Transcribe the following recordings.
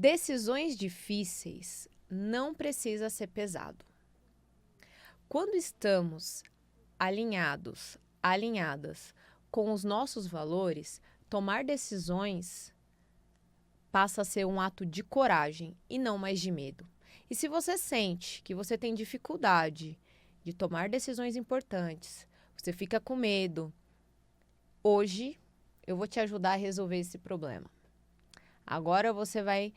Decisões difíceis não precisa ser pesado. Quando estamos alinhadas com os nossos valores, tomar decisões passa a ser um ato de coragem e não mais de medo. E se você sente que você tem dificuldade de tomar decisões importantes, você fica com medo, hoje eu vou te ajudar a resolver esse problema. Agora você vai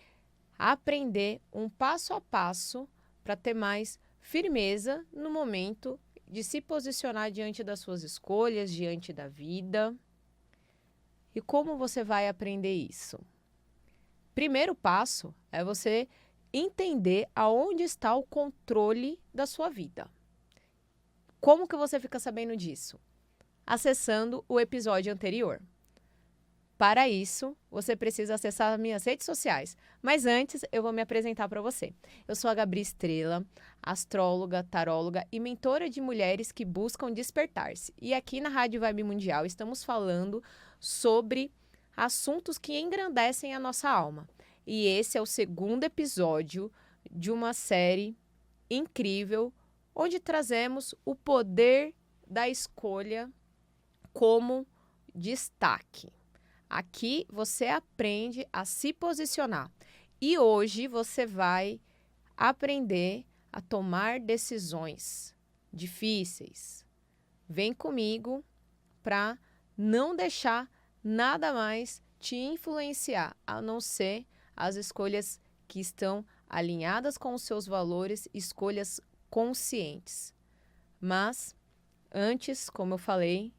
aprender um passo a passo para ter mais firmeza no momento de se posicionar diante das suas escolhas, diante da vida. E como você vai aprender isso? Primeiro passo é você entender aonde está o controle da sua vida. Como que você fica sabendo disso? Acessando o episódio anterior. Para isso, você precisa acessar as minhas redes sociais. Mas antes, eu vou me apresentar para você. Eu sou a Gabi Estrela, astróloga, taróloga e mentora de mulheres que buscam despertar-se. E aqui na Rádio Vibe Mundial estamos falando sobre assuntos que engrandecem a nossa alma. E esse é o segundo episódio de uma série incrível, onde trazemos o poder da escolha como destaque. Aqui você aprende a se posicionar e hoje você vai aprender a tomar decisões difíceis. Vem comigo para não deixar nada mais te influenciar, a não ser as escolhas que estão alinhadas com os seus valores, escolhas conscientes. Mas, antes, como eu falei,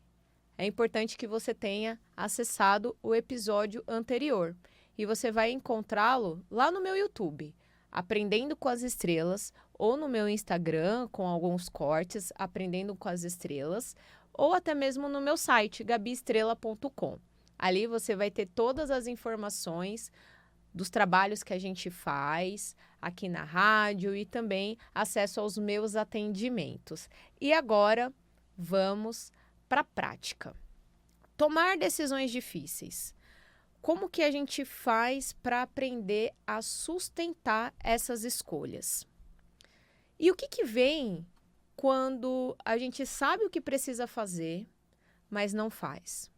é importante que você tenha acessado o episódio anterior. E você vai encontrá-lo lá no meu YouTube, Aprendendo com as Estrelas, ou no meu Instagram, com alguns cortes, Aprendendo com as Estrelas, ou até mesmo no meu site, gabiestrela.com. Ali você vai ter todas as informações dos trabalhos que a gente faz aqui na rádio e também acesso aos meus atendimentos. E agora, vamos para a prática. Tomar decisões difíceis. Como que a gente faz para aprender a sustentar essas escolhas? E o que vem quando a gente sabe o que precisa fazer, mas não faz?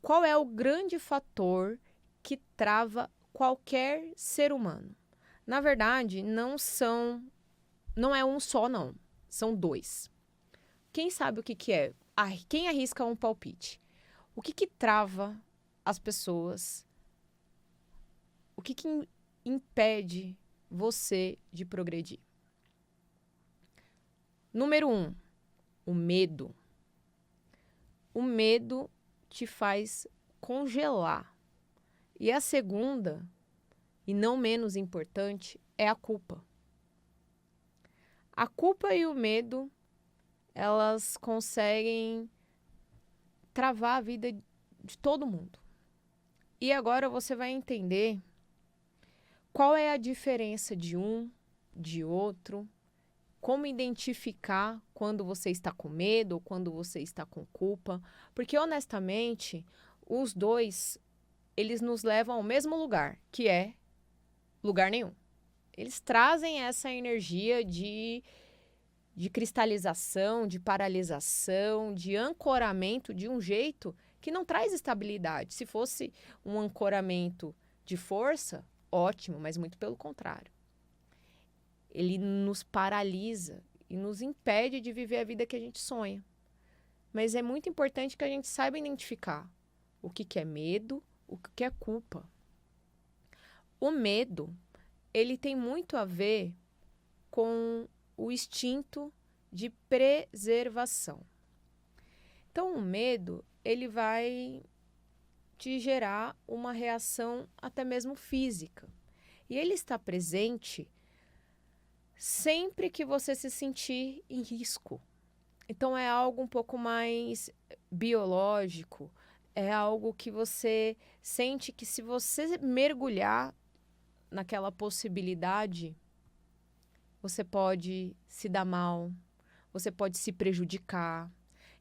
Qual é o grande fator que trava qualquer ser humano? Na verdade, não é um só, não. São dois. Quem sabe o que é? Quem arrisca um palpite? O que trava as pessoas? O que impede você de progredir? Número 1, o medo. O medo te faz congelar. E a segunda, e não menos importante, é a culpa. A culpa e o medo, elas conseguem travar a vida de todo mundo. E agora você vai entender qual é a diferença de um, de outro, como identificar quando você está com medo ou quando você está com culpa, porque honestamente, os dois, eles nos levam ao mesmo lugar, que é lugar nenhum. Eles trazem essa energia de cristalização, de paralisação, de ancoramento de um jeito que não traz estabilidade. Se fosse um ancoramento de força, ótimo, mas muito pelo contrário. Ele nos paralisa e nos impede de viver a vida que a gente sonha. Mas é muito importante que a gente saiba identificar o que é medo, o que é culpa. O medo, ele tem muito a ver com o instinto de preservação. Então, o medo, ele vai te gerar uma reação até mesmo física. E ele está presente sempre que você se sentir em risco. Então, é algo um pouco mais biológico, é algo que você sente que se você mergulhar naquela possibilidade, você pode se dar mal, você pode se prejudicar.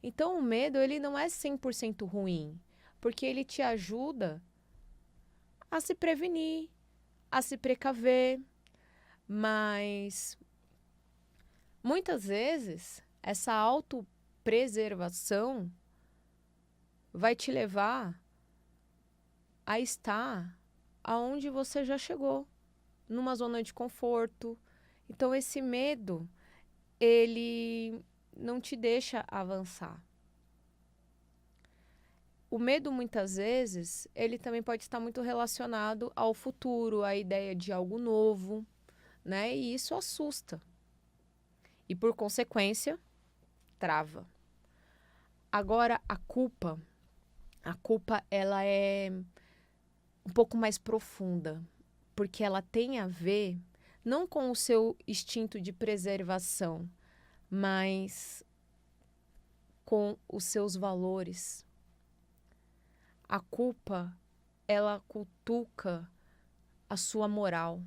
Então, o medo, ele não é 100% ruim, porque ele te ajuda a se prevenir, a se precaver, mas muitas vezes essa autopreservação vai te levar a estar aonde você já chegou, numa zona de conforto. Então esse medo, ele não te deixa avançar. O medo, muitas vezes, ele também pode estar muito relacionado ao futuro, à ideia de algo novo, né? E isso assusta. E, por consequência, trava. Agora, a culpa, ela é um pouco mais profunda, porque ela tem a ver não com o seu instinto de preservação, mas com os seus valores. A culpa, ela cutuca a sua moral.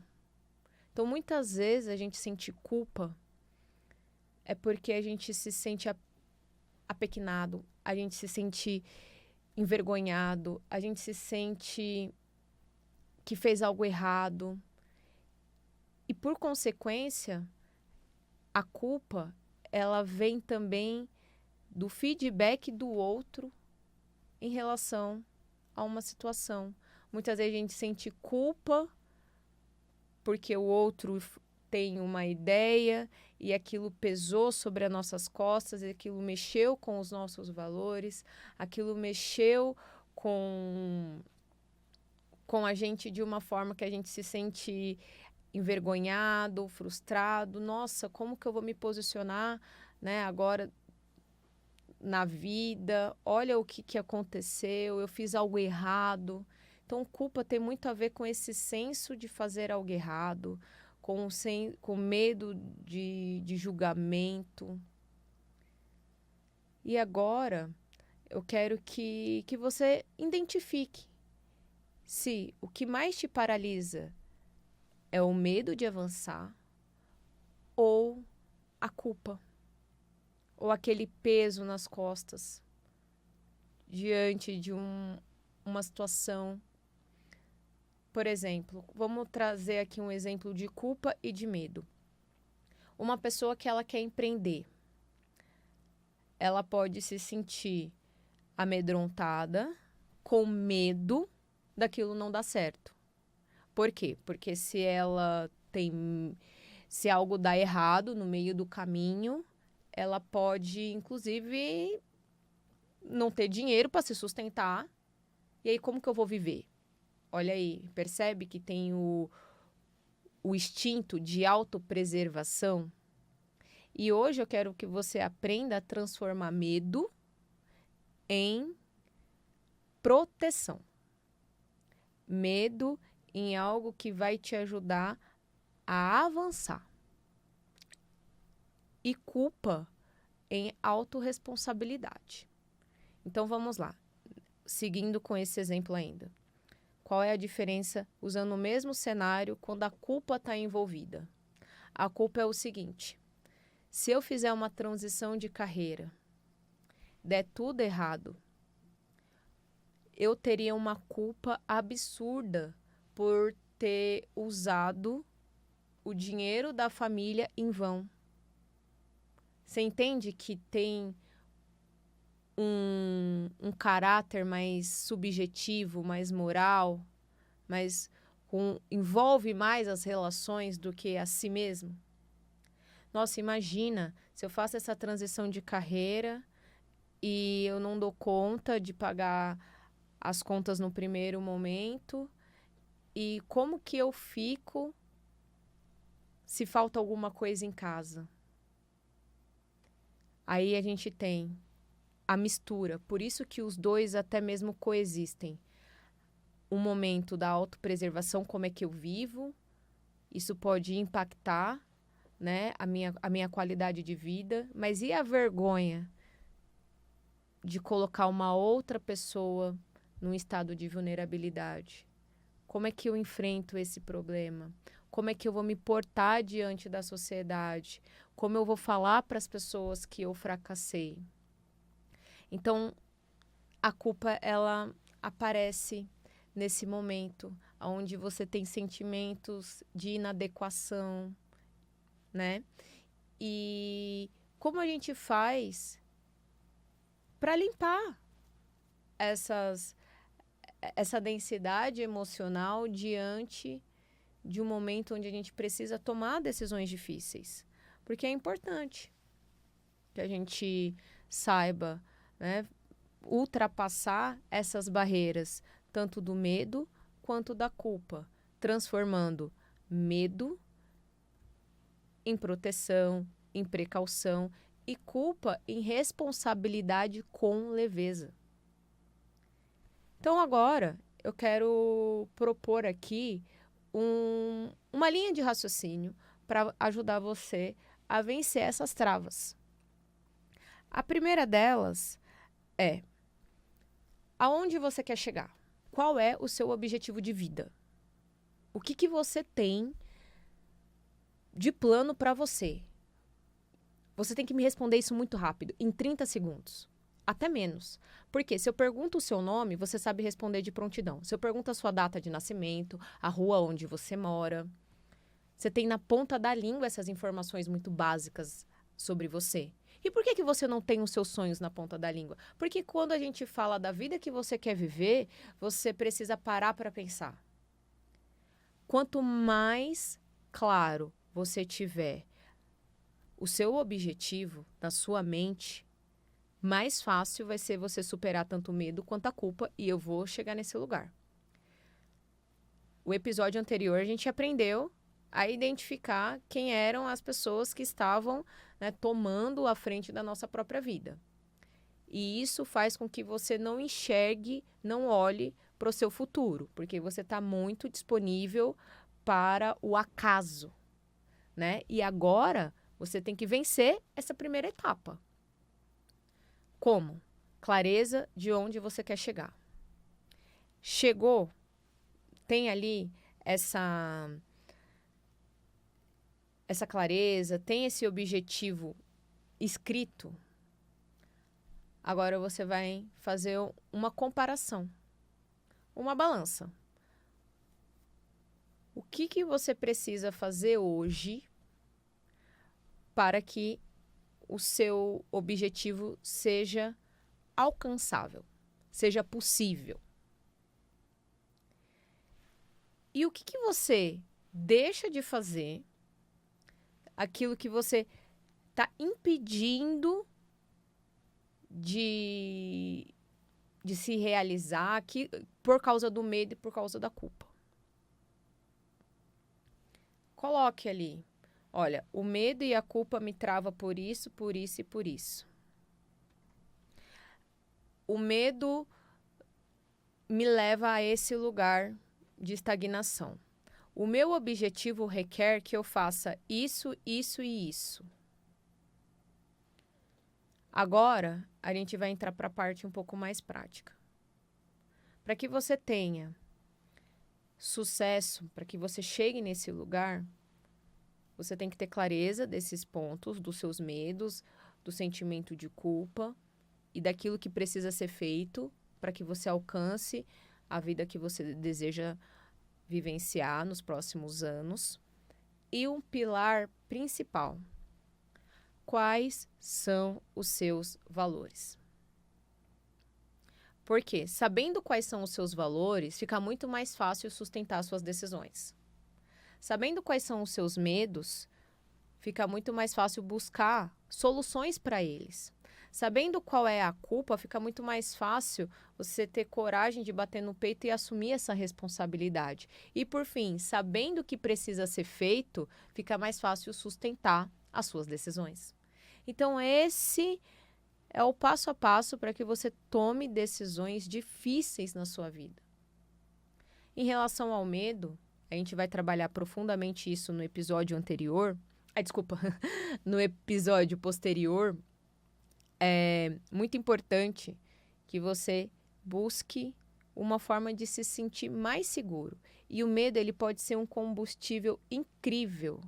Então, muitas vezes, a gente sente culpa é porque a gente se sente apequenado, a gente se sente envergonhado, a gente se sente que fez algo errado. E, por consequência, a culpa, ela vem também do feedback do outro em relação a uma situação. Muitas vezes a gente sente culpa porque o outro tem uma ideia e aquilo pesou sobre as nossas costas, e aquilo mexeu com os nossos valores, aquilo mexeu com a gente de uma forma que a gente se sente envergonhado, frustrado. Nossa, como que eu vou me posicionar, né, agora na vida? Olha o que aconteceu, eu fiz algo errado. Então, culpa tem muito a ver com esse senso de fazer algo errado, com medo de julgamento. E agora, eu quero que você identifique se o que mais te paralisa é o medo de avançar ou a culpa, ou aquele peso nas costas diante de uma situação. Por exemplo, vamos trazer aqui um exemplo de culpa e de medo. Uma pessoa que ela quer empreender, ela pode se sentir amedrontada, com medo daquilo não dar certo. Por quê? Porque se algo dá errado no meio do caminho, ela pode, inclusive, não ter dinheiro para se sustentar. E aí, como que eu vou viver? Olha aí, percebe que tem o instinto de autopreservação? E hoje eu quero que você aprenda a transformar medo em proteção. Medo em algo que vai te ajudar a avançar. E culpa em autorresponsabilidade. Então vamos lá, seguindo com esse exemplo ainda. Qual é a diferença usando o mesmo cenário quando a culpa está envolvida? A culpa é o seguinte: se eu fizer uma transição de carreira, der tudo errado, eu teria uma culpa absurda por ter usado o dinheiro da família em vão. Você entende que tem um caráter mais subjetivo, mais moral, mas envolve mais as relações do que a si mesmo? Nossa, imagina se eu faço essa transição de carreira e eu não dou conta de pagar as contas no primeiro momento, e como que eu fico se falta alguma coisa em casa? Aí a gente tem a mistura, por isso que os dois até mesmo coexistem. O momento da autopreservação, como é que eu vivo, isso pode impactar, né, a minha qualidade de vida, mas e a vergonha de colocar uma outra pessoa num estado de vulnerabilidade? Como é que eu enfrento esse problema? Como é que eu vou me portar diante da sociedade? Como eu vou falar para as pessoas que eu fracassei? Então, a culpa, ela aparece nesse momento onde você tem sentimentos de inadequação, né? E como a gente faz para limpar essa densidade emocional diante de um momento onde a gente precisa tomar decisões difíceis? Porque é importante que a gente saiba, né, ultrapassar essas barreiras, tanto do medo quanto da culpa, transformando medo em proteção, em precaução e culpa em responsabilidade com leveza. Então agora eu quero propor aqui uma linha de raciocínio para ajudar você a vencer essas travas. A primeira delas é: aonde você quer chegar? Qual é o seu objetivo de vida? O que você tem de plano para você? Você tem que me responder isso muito rápido, em 30 segundos. Até menos. Porque se eu pergunto o seu nome, você sabe responder de prontidão. Se eu pergunto a sua data de nascimento, a rua onde você mora, você tem na ponta da língua essas informações muito básicas sobre você. E por que você não tem os seus sonhos na ponta da língua? Porque quando a gente fala da vida que você quer viver, você precisa parar para pensar. Quanto mais claro você tiver o seu objetivo na sua mente, mais fácil vai ser você superar tanto o medo quanto a culpa, e eu vou chegar nesse lugar. O episódio anterior a gente aprendeu a identificar quem eram as pessoas que estavam, né, tomando a frente da nossa própria vida. E isso faz com que você não enxergue, não olhe para o seu futuro, porque você está muito disponível para o acaso, né? E agora você tem que vencer essa primeira etapa. Como? Clareza de onde você quer chegar. Chegou, tem ali essa clareza, tem esse objetivo escrito. Agora você vai fazer uma comparação, uma balança. O que você precisa fazer hoje para que o seu objetivo seja alcançável, seja possível? E o que você deixa de fazer, aquilo que você está impedindo de se realizar aqui, por causa do medo e por causa da culpa? Coloque ali. Olha, o medo e a culpa me trava por isso, por isso e por isso. O medo me leva a esse lugar de estagnação. O meu objetivo requer que eu faça isso, isso e isso. Agora, a gente vai entrar para a parte um pouco mais prática. Para que você tenha sucesso, para que você chegue nesse lugar, você tem que ter clareza desses pontos, dos seus medos, do sentimento de culpa e daquilo que precisa ser feito para que você alcance a vida que você deseja vivenciar nos próximos anos. E um pilar principal: quais são os seus valores? Porque, sabendo quais são os seus valores, fica muito mais fácil sustentar suas decisões. Sabendo quais são os seus medos, fica muito mais fácil buscar soluções para eles. Sabendo qual é a culpa, fica muito mais fácil você ter coragem de bater no peito e assumir essa responsabilidade. E, por fim, sabendo o que precisa ser feito, fica mais fácil sustentar as suas decisões. Então, esse é o passo a passo para que você tome decisões difíceis na sua vida. Em relação ao medo, a gente vai trabalhar profundamente isso no episódio anterior. No episódio posterior. É muito importante que você busque uma forma de se sentir mais seguro. E o medo, ele pode ser um combustível incrível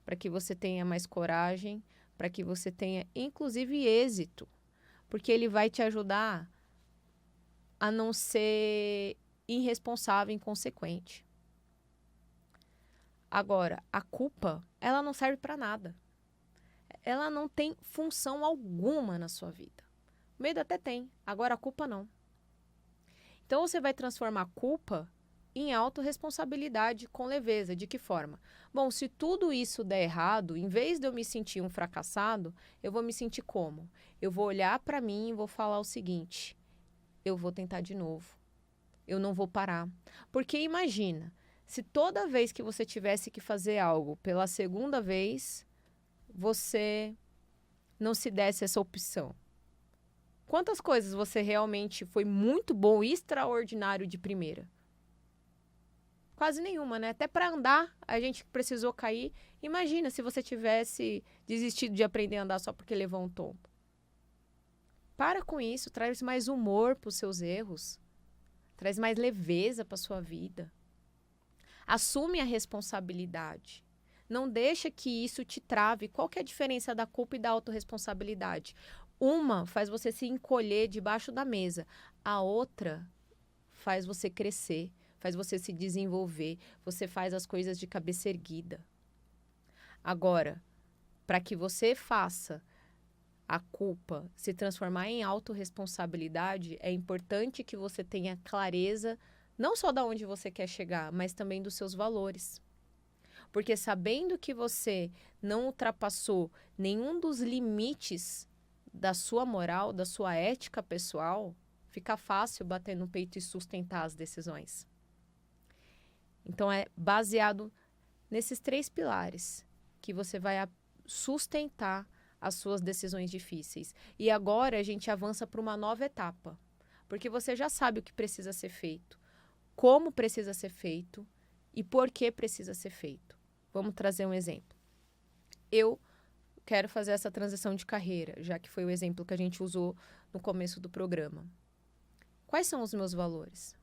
para que você tenha mais coragem, para que você tenha, inclusive, êxito. Porque ele vai te ajudar a não ser irresponsável e inconsequente. Agora, a culpa, ela não serve para nada. Ela não tem função alguma na sua vida. O medo até tem, agora a culpa não. Então você vai transformar a culpa em autorresponsabilidade com leveza. De que forma? Bom, se tudo isso der errado, em vez de eu me sentir um fracassado, eu vou me sentir como? Eu vou olhar para mim e vou falar o seguinte: eu vou tentar de novo. Eu não vou parar. Porque imagina, se toda vez que você tivesse que fazer algo pela segunda vez, você não se desse essa opção. Quantas coisas você realmente foi muito bom e extraordinário de primeira? Quase nenhuma, né? Até para andar, a gente precisou cair. Imagina se você tivesse desistido de aprender a andar só porque levou um tombo. Para com isso, traz mais humor para os seus erros. Traz mais leveza para a sua vida. Assume a responsabilidade. Não deixa que isso te trave. Qual que é a diferença da culpa e da autorresponsabilidade? Uma faz você se encolher debaixo da mesa. A outra faz você crescer, faz você se desenvolver. Você faz as coisas de cabeça erguida. Agora, para que você faça a culpa se transformar em autorresponsabilidade, é importante que você tenha clareza não só de onde você quer chegar, mas também dos seus valores. Porque sabendo que você não ultrapassou nenhum dos limites da sua moral, da sua ética pessoal, fica fácil bater no peito e sustentar as decisões. Então é baseado nesses 3 pilares que você vai sustentar as suas decisões difíceis. E agora a gente avança para uma nova etapa, porque você já sabe o que precisa ser feito, como precisa ser feito e por que precisa ser feito. Vamos trazer um exemplo. Eu quero fazer essa transição de carreira, já que foi o exemplo que a gente usou no começo do programa. Quais são os meus valores?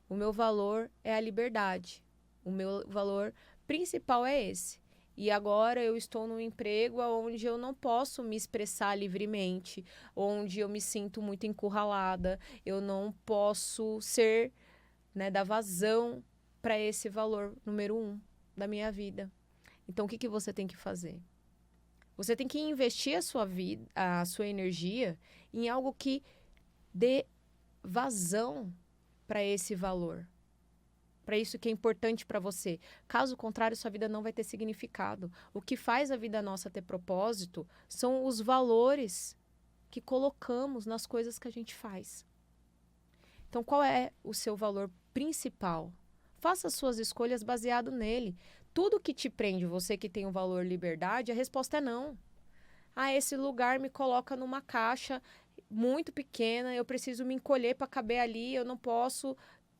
O meu valor é a liberdade. O meu valor principal é esse. E agora eu estou num emprego onde eu não posso me expressar livremente, onde eu me sinto muito encurralada, eu não posso ser, dar vazão para esse valor número 1 da minha vida. Então, o que você tem que fazer? Você tem que investir a sua vida, a sua energia em algo que dê vazão para esse valor. Para isso que é importante para você. Caso contrário, sua vida não vai ter significado. O que faz a vida nossa ter propósito são os valores que colocamos nas coisas que a gente faz. Então, qual é o seu valor principal? Faça as suas escolhas baseado nele. Tudo que te prende, você que tem o valor liberdade, a resposta é não. Esse lugar me coloca numa caixa muito pequena, eu preciso me encolher para caber ali, eu não posso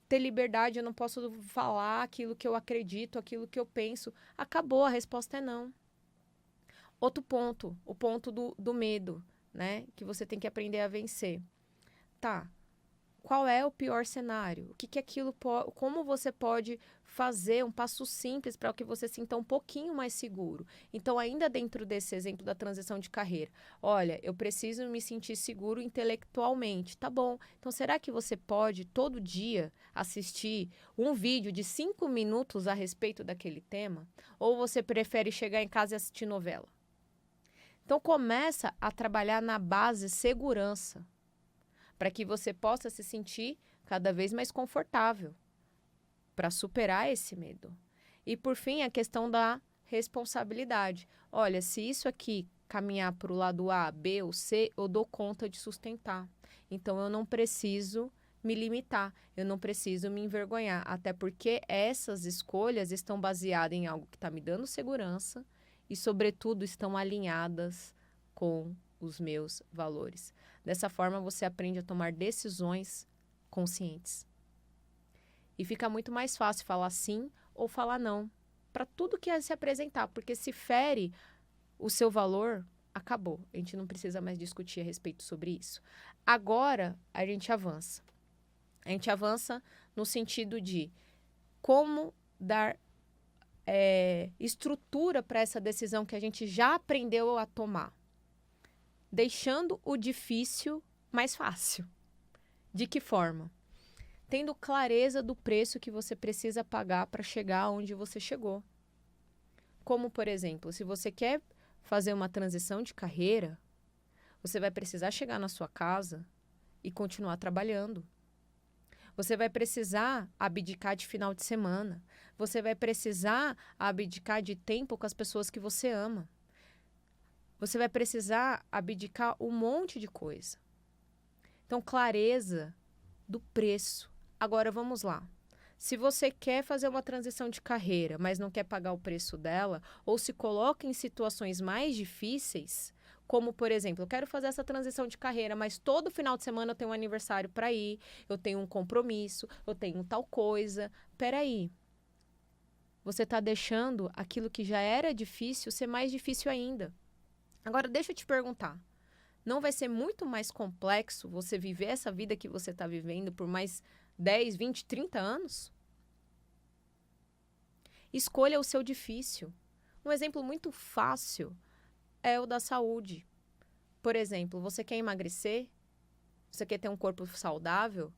ter liberdade, eu não posso falar aquilo que eu acredito, aquilo que eu penso. Acabou, a resposta é não. Outro ponto, o ponto do medo, né? Que você tem que aprender a vencer. Tá. Qual é o pior cenário? O que aquilo como você pode fazer um passo simples para que você sinta um pouquinho mais seguro? Então, ainda dentro desse exemplo da transição de carreira, olha, eu preciso me sentir seguro intelectualmente, tá bom? Então, será que você pode todo dia assistir um vídeo de 5 minutos a respeito daquele tema? Ou você prefere chegar em casa e assistir novela? Então, começa a trabalhar na base segurança, para que você possa se sentir cada vez mais confortável para superar esse medo. E, por fim, a questão da responsabilidade. Olha, se isso aqui caminhar para o lado A, B ou C, eu dou conta de sustentar. Então, eu não preciso me limitar, eu não preciso me envergonhar, até porque essas escolhas estão baseadas em algo que está me dando segurança e, sobretudo, estão alinhadas com os meus valores. Dessa forma, você aprende a tomar decisões conscientes. E fica muito mais fácil falar sim ou falar não para tudo que se apresentar, porque se fere o seu valor, acabou. A gente não precisa mais discutir a respeito sobre isso. Agora, a gente avança. A gente avança no sentido de como dar estrutura para essa decisão que a gente já aprendeu a tomar. Deixando o difícil mais fácil. De que forma? Tendo clareza do preço que você precisa pagar para chegar onde você chegou. Como, por exemplo, se você quer fazer uma transição de carreira, você vai precisar chegar na sua casa e continuar trabalhando. Você vai precisar abdicar de final de semana. Você vai precisar abdicar de tempo com as pessoas que você ama. Você vai precisar abdicar um monte de coisa. Então, clareza do preço. Agora, vamos lá. Se você quer fazer uma transição de carreira, mas não quer pagar o preço dela, ou se coloca em situações mais difíceis, como, por exemplo, eu quero fazer essa transição de carreira, mas todo final de semana eu tenho um aniversário para ir, eu tenho um compromisso, eu tenho tal coisa. Peraí. Você está deixando aquilo que já era difícil ser mais difícil ainda. Agora, deixa eu te perguntar. Não vai ser muito mais complexo você viver essa vida que você está vivendo por mais 10, 20, 30 anos? Escolha o seu difícil. Um exemplo muito fácil é o da saúde. Por exemplo, você quer emagrecer? Você quer ter um corpo saudável?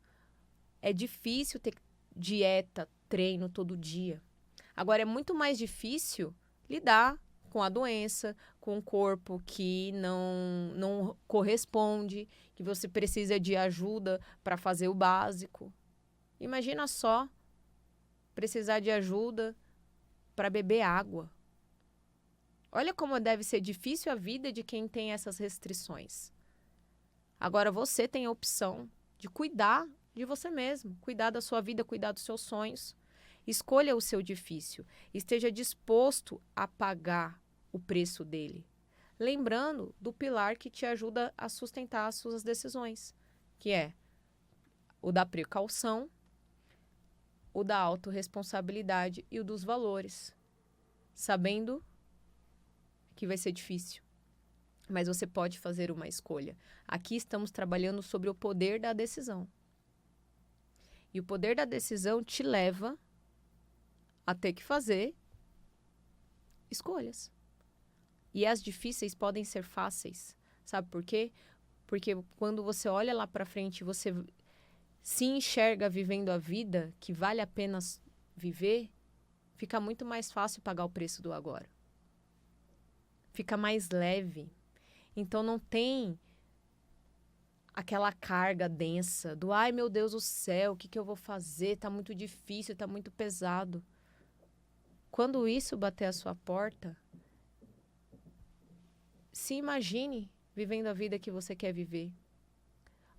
É difícil ter dieta, treino todo dia. Agora, é muito mais difícil lidar com a doença, com um corpo que não corresponde, que você precisa de ajuda para fazer o básico. Imagina só precisar de ajuda para beber água. Olha como deve ser difícil a vida de quem tem essas restrições. Agora você tem a opção de cuidar de você mesmo, cuidar da sua vida, cuidar dos seus sonhos. Escolha o seu difícil. Esteja disposto a pagar o preço dele. Lembrando do pilar que te ajuda a sustentar as suas decisões, que é o da precaução, o da autorresponsabilidade e o dos valores. Sabendo que vai ser difícil, mas você pode fazer uma escolha. Aqui estamos trabalhando sobre o poder da decisão. E o poder da decisão te leva a ter que fazer escolhas. E as difíceis podem ser fáceis. Sabe por quê? Porque quando você olha lá para frente, você se enxerga vivendo a vida que vale a pena viver, fica muito mais fácil pagar o preço do agora. Fica mais leve. Então não tem aquela carga densa do ai meu Deus do céu, o que eu vou fazer? Tá muito difícil, tá muito pesado. Quando isso bater a sua porta, se imagine vivendo a vida que você quer viver.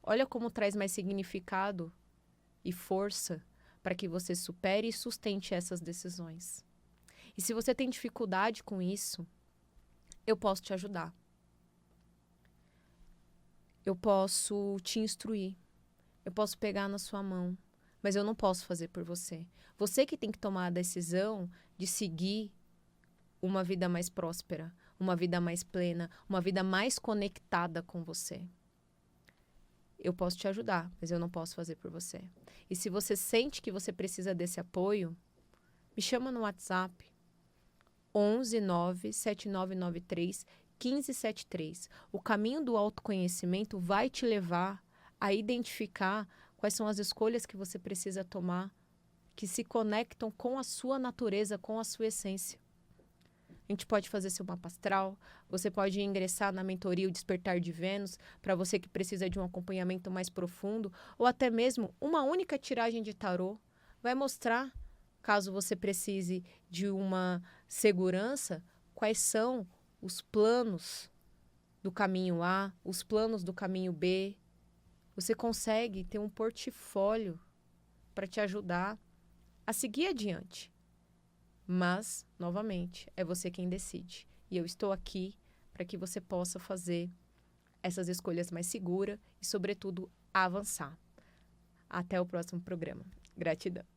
Olha como traz mais significado e força para que você supere e sustente essas decisões. E se você tem dificuldade com isso, eu posso te ajudar. Eu posso te instruir. Eu posso pegar na sua mão. Mas eu não posso fazer por você. Você que tem que tomar a decisão de seguir uma vida mais próspera, uma vida mais plena, uma vida mais conectada com você. Eu posso te ajudar, mas eu não posso fazer por você. E se você sente que você precisa desse apoio, me chama no WhatsApp 11 9 7993 1573. O caminho do autoconhecimento vai te levar a identificar quais são as escolhas que você precisa tomar que se conectam com a sua natureza, com a sua essência. A gente pode fazer seu mapa astral, você pode ingressar na mentoria O Despertar de Vênus, para você que precisa de um acompanhamento mais profundo, ou até mesmo uma única tiragem de tarô vai mostrar, caso você precise de uma segurança, quais são os planos do caminho A, os planos do caminho B. Você consegue ter um portfólio para te ajudar a seguir adiante. Mas, novamente, é você quem decide. E eu estou aqui para que você possa fazer essas escolhas mais seguras e, sobretudo, avançar. Até o próximo programa. Gratidão.